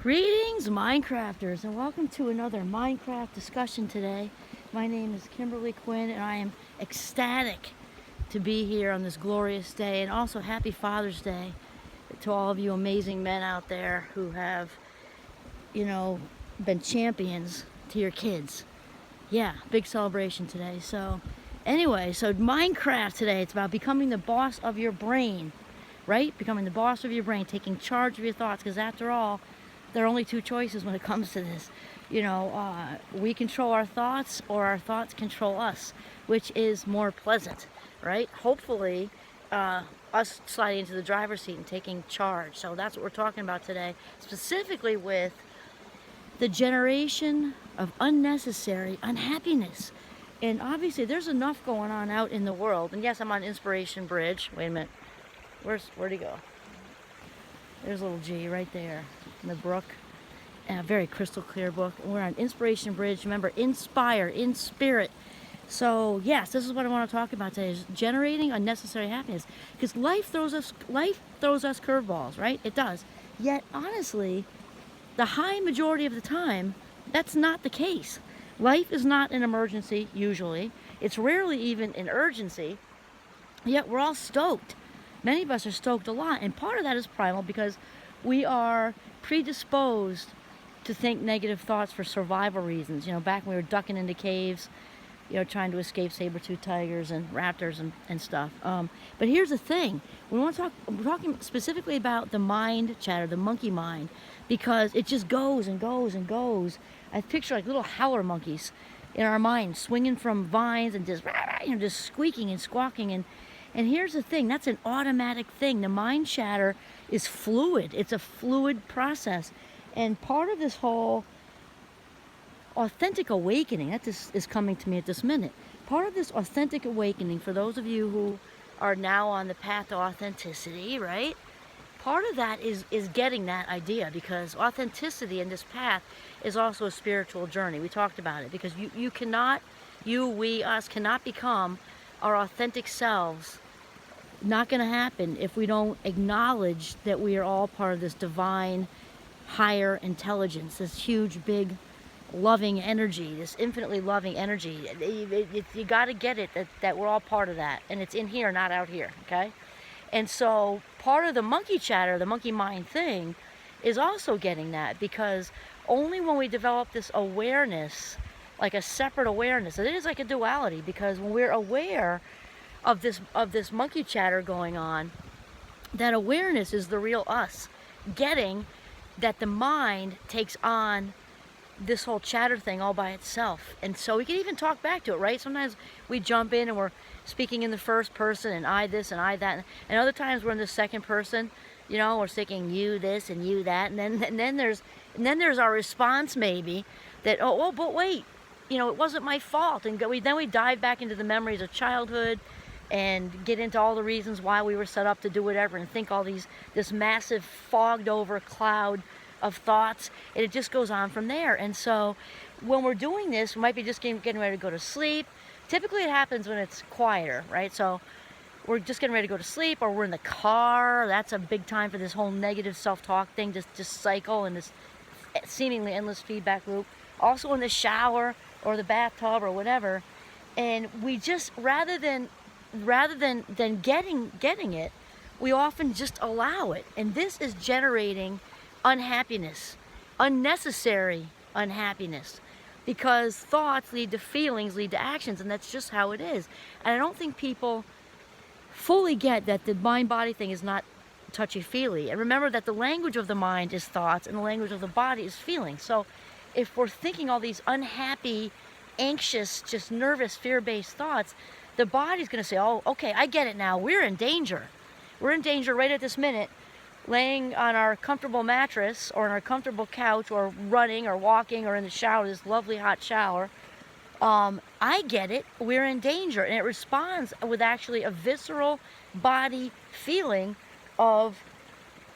Greetings, Minecrafters, and welcome to another Minecraft discussion today. My name is Kimberly Quinn, and I am ecstatic to be here on this glorious day, and also happy Father's Day to all of you amazing men out there who have, been champions to your kids. Yeah, big celebration today. So Minecraft today, it's about becoming the boss of your brain, right? Becoming the boss of your brain, taking charge of your thoughts, because after all, there are only two choices when it comes to this. We control our thoughts, or our thoughts control us, which is more pleasant, right? Hopefully, us sliding into the driver's seat and taking charge. So that's what we're talking about today, specifically with the generation of unnecessary unhappiness. And obviously, there's enough going on out in the world. And yes, I'm on Inspiration Bridge. Wait a minute. Where'd he go? There's a little G right there in the brook. And a very crystal clear book. We're on Inspiration Bridge. Remember, inspire, in spirit. So yes, this is what I want to talk about today: is generating unnecessary happiness. Because life throws us curveballs, right? It does. Yet honestly, the high majority of the time, that's not the case. Life is not an emergency usually. It's rarely even an urgency. Yet we're all stoked. Many of us are stoked a lot, and part of that is primal, because we are predisposed to think negative thoughts for survival reasons. Back when we were ducking into caves, trying to escape saber-toothed tigers and raptors and stuff. But here's the thing: we're talking specifically about the mind chatter, the monkey mind, because it just goes and goes and goes. I picture like little howler monkeys in our minds, swinging from vines and just squeaking and squawking. And here's the thing: that's an automatic thing. The mind chatter is fluid. It's a fluid process. And part of this whole authentic awakening, that is coming to me at this minute. Part of this authentic awakening, for those of you who are now on the path to authenticity, right? Part of that is getting that idea, because authenticity in this path is also a spiritual journey. We talked about it, because we, us cannot become our authentic selves. Not going to happen if we don't acknowledge that we are all part of this divine, higher intelligence, this huge, big, loving energy, this infinitely loving energy. You got to get it that we're all part of that, and it's in here, not out here, okay? And so part of the monkey chatter, the monkey mind thing, is also getting that, because only when we develop this awareness, like a separate awareness, it is like a duality, because when we're aware of this monkey chatter going on, that awareness is the real us, getting that the mind takes on this whole chatter thing all by itself. And so we can even talk back to it, right? Sometimes we jump in and we're speaking in the first person, and I this and I that, and other times we're in the second person, we're thinking you this and you that, and then there's our response, maybe, that but wait, it wasn't my fault, and then we dive back into the memories of childhood and get into all the reasons why we were set up to do whatever, and think all this massive fogged over cloud of thoughts, and it just goes on from there. And so when we're doing this, we might be just getting ready to go to sleep. Typically it happens when it's quieter, right? So we're just getting ready to go to sleep, or we're in the car. That's a big time for this whole negative self-talk thing, just cycle in this seemingly endless feedback loop. Also in the shower or the bathtub or whatever. And we just, rather than getting it, we often just allow it. And this is generating unhappiness, unnecessary unhappiness, because thoughts lead to feelings, lead to actions, and that's just how it is. And I don't think people fully get that the mind-body thing is not touchy-feely. And remember that the language of the mind is thoughts, and the language of the body is feelings. So if we're thinking all these unhappy, anxious, just nervous, fear-based thoughts, the body's going to say, oh, okay, I get it now. We're in danger. We're in danger right at this minute, laying on our comfortable mattress or on our comfortable couch, or running or walking or in the shower, this lovely hot shower. I get it. We're in danger. And it responds with actually a visceral body feeling of,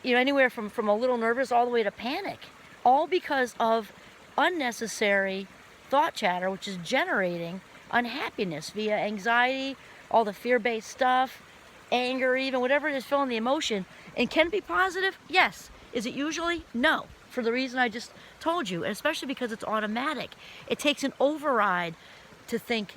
anywhere from a little nervous all the way to panic, all because of unnecessary thought chatter, which is generating unhappiness via anxiety, all the fear-based stuff, anger, even whatever it is, filling the emotion. And can it be positive? Yes. Is it usually? No. for the reason I just told you, and especially because it's automatic. It takes an override to think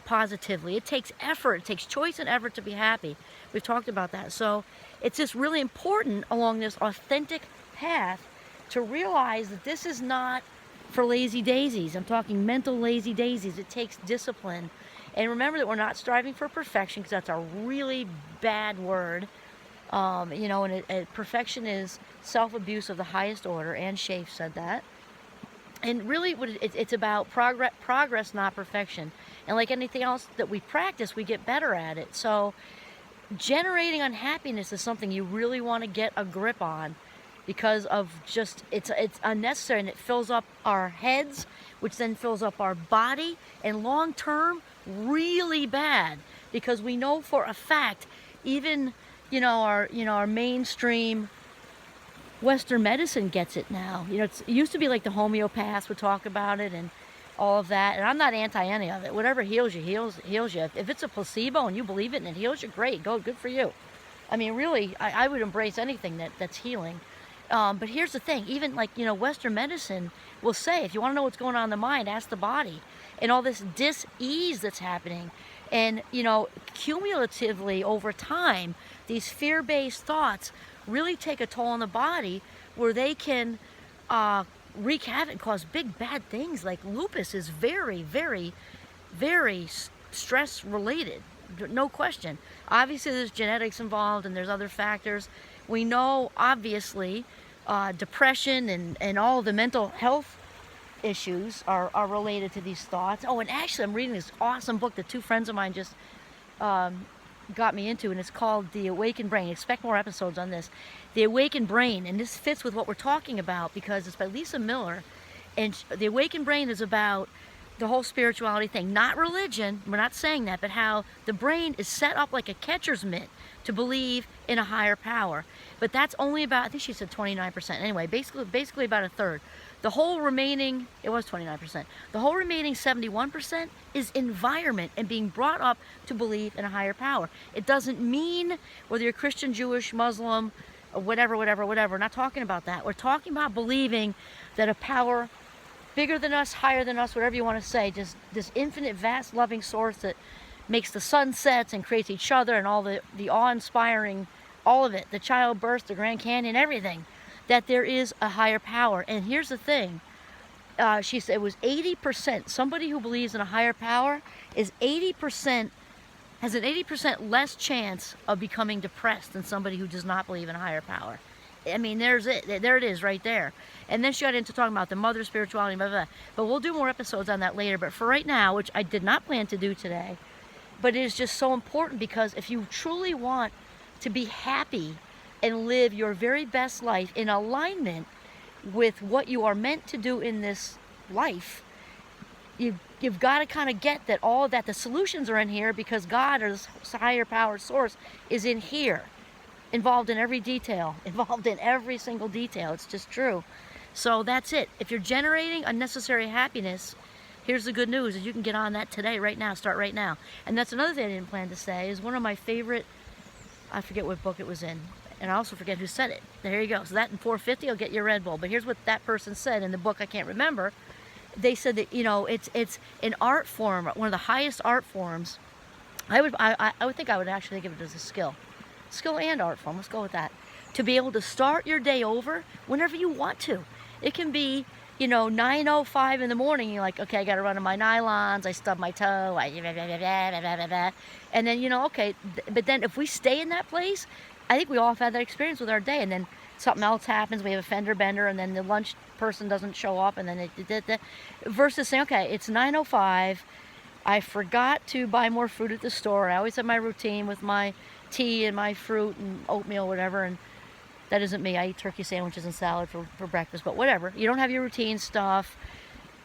positively. It takes effort. It takes choice and effort to be happy. We've talked about that. So it's just really important along this authentic path to realize that this is not for lazy daisies. I'm talking mental lazy daisies. It takes discipline. And remember that we're not striving for perfection, because that's a really bad word. You know, and perfection is self-abuse of the highest order. Anne Schaaf said that. And really, it's about progress, not perfection. And like anything else that we practice, we get better at it. So generating unhappiness is something you really want to get a grip on, because of just, it's unnecessary, and it fills up our heads, which then fills up our body, and long term, really bad, because we know for a fact, even, our mainstream Western medicine gets it now. It used to be like the homeopaths would talk about it and all of that. And I'm not anti any of it. Whatever heals you, heals you. If it's a placebo and you believe it and it heals you, great, good for you. I mean, really, I would embrace anything that's healing. But here's the thing, even like, Western medicine will say, if you want to know what's going on in the mind, ask the body. And all this dis-ease that's happening. And, cumulatively over time, these fear-based thoughts really take a toll on the body, where they can wreak havoc and cause big bad things. Like lupus is very, very, very stress related, no question. Obviously there's genetics involved and there's other factors. We know obviously depression and all the mental health issues are related to these thoughts. Oh, and actually I'm reading this awesome book that two friends of mine just got me into, and it's called The Awaken Brain. Expect more episodes on this. The Awaken Brain, and this fits with what we're talking about because it's by Lisa Miller, and The Awaken Brain is about the whole spirituality thing, not religion, we're not saying that, but how the brain is set up like a catcher's mitt to believe in a higher power. But that's only about, I think she said 29%. Anyway, basically about a third. The whole remaining, it was 29%. The whole remaining 71% is environment and being brought up to believe in a higher power. It doesn't mean whether you're Christian, Jewish, Muslim, or whatever. We're not talking about that. We're talking about believing that a power bigger than us, higher than us, whatever you want to say, just this infinite, vast, loving source that makes the sunsets and creates each other and all the awe-inspiring, all of it, the childbirth, the Grand Canyon, everything, that there is a higher power. And here's the thing, she said it was 80%. Somebody who believes in a higher power is 80%, has an 80% less chance of becoming depressed than somebody who does not believe in a higher power. I mean, there's it. There it is right there. And then she got into talking about the mother spirituality, blah, blah, blah. But we'll do more episodes on that later. But for right now, which I did not plan to do today, but it is just so important, because if you truly want to be happy and live your very best life in alignment with what you are meant to do in this life, you've got to kind of get that all of that, the solutions are in here, because God, or this higher power source, is in here. Involved in every detail, involved in every single detail. It's just true. So that's it. If you're generating unnecessary happiness, here's the good news, is you can get on that today, right now, start right now. And that's another thing I didn't plan to say, is one of my favorite, I forget what book it was in, and I also forget who said it. There you go. So that in 450 will get you a Red Bull. But here's what that person said in the book, I can't remember. They said that, it's an art form, one of the highest art forms. I would think I would actually give it as a skill and art form, let's go with that, to be able to start your day over whenever you want to. It can be, 9:05 in the morning, you're like, okay, I gotta run on my nylons, I stubbed my toe, and then, okay, but then if we stay in that place, I think we all have had that experience with our day, and then something else happens, we have a fender bender, and then the lunch person doesn't show up, and then versus saying, okay, it's 9:05, I forgot to buy more fruit at the store, I always have my routine with my tea and my fruit and oatmeal, whatever, and that isn't me. I eat turkey sandwiches and salad for breakfast, but whatever. You don't have your routine stuff.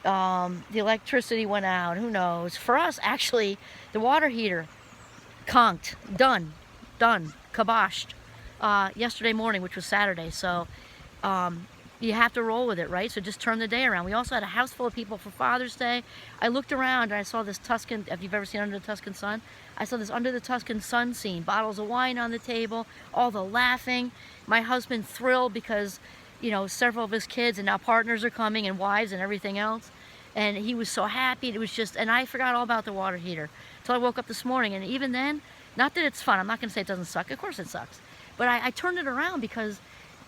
The electricity went out. Who knows? For us, actually, the water heater conked. Done. Kiboshed. Yesterday morning, which was Saturday. So you have to roll with it, right? So just turn the day around. We also had a house full of people for Father's Day. I looked around and I saw this Tuscan, if you've ever seen Under the Tuscan Sun, I saw this Under the Tuscan Sun scene. Bottles of wine on the table, all the laughing. My husband thrilled because, you know, several of his kids, and now partners are coming and wives and everything else. And he was so happy. It was just, and I forgot all about the water heater until I woke up this morning. And even then, not that it's fun, I'm not going to say it doesn't suck, of course it sucks, but I turned it around because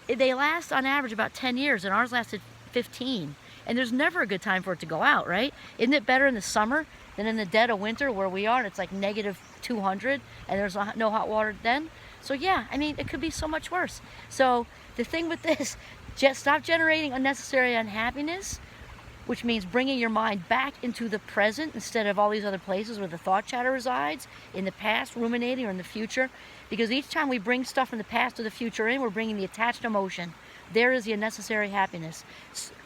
they last on average about 10 years, and ours lasted 15. And there's never a good time for it to go out, right? Isn't it better in the summer than in the dead of winter where we are and it's like negative 200 and there's no hot water then? So yeah, I mean, it could be so much worse. So the thing with this, just stop generating unnecessary unhappiness, which means bringing your mind back into the present instead of all these other places where the thought chatter resides, in the past, ruminating, or in the future. Because each time we bring stuff from the past or the future in, we're bringing the attached emotion. There is the unnecessary happiness,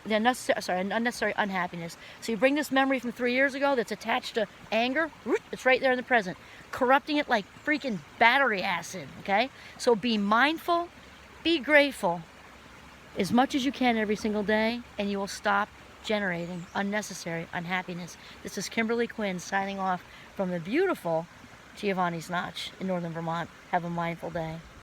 unnecessary unhappiness. So you bring this memory from 3 years ago that's attached to anger, it's right there in the present, corrupting it like freaking battery acid, okay? So be mindful, be grateful as much as you can every single day, and you will stop generating unnecessary unhappiness. This is Kimberly Quinn signing off from the beautiful Giovanni's Notch in northern Vermont. Have a mindful day.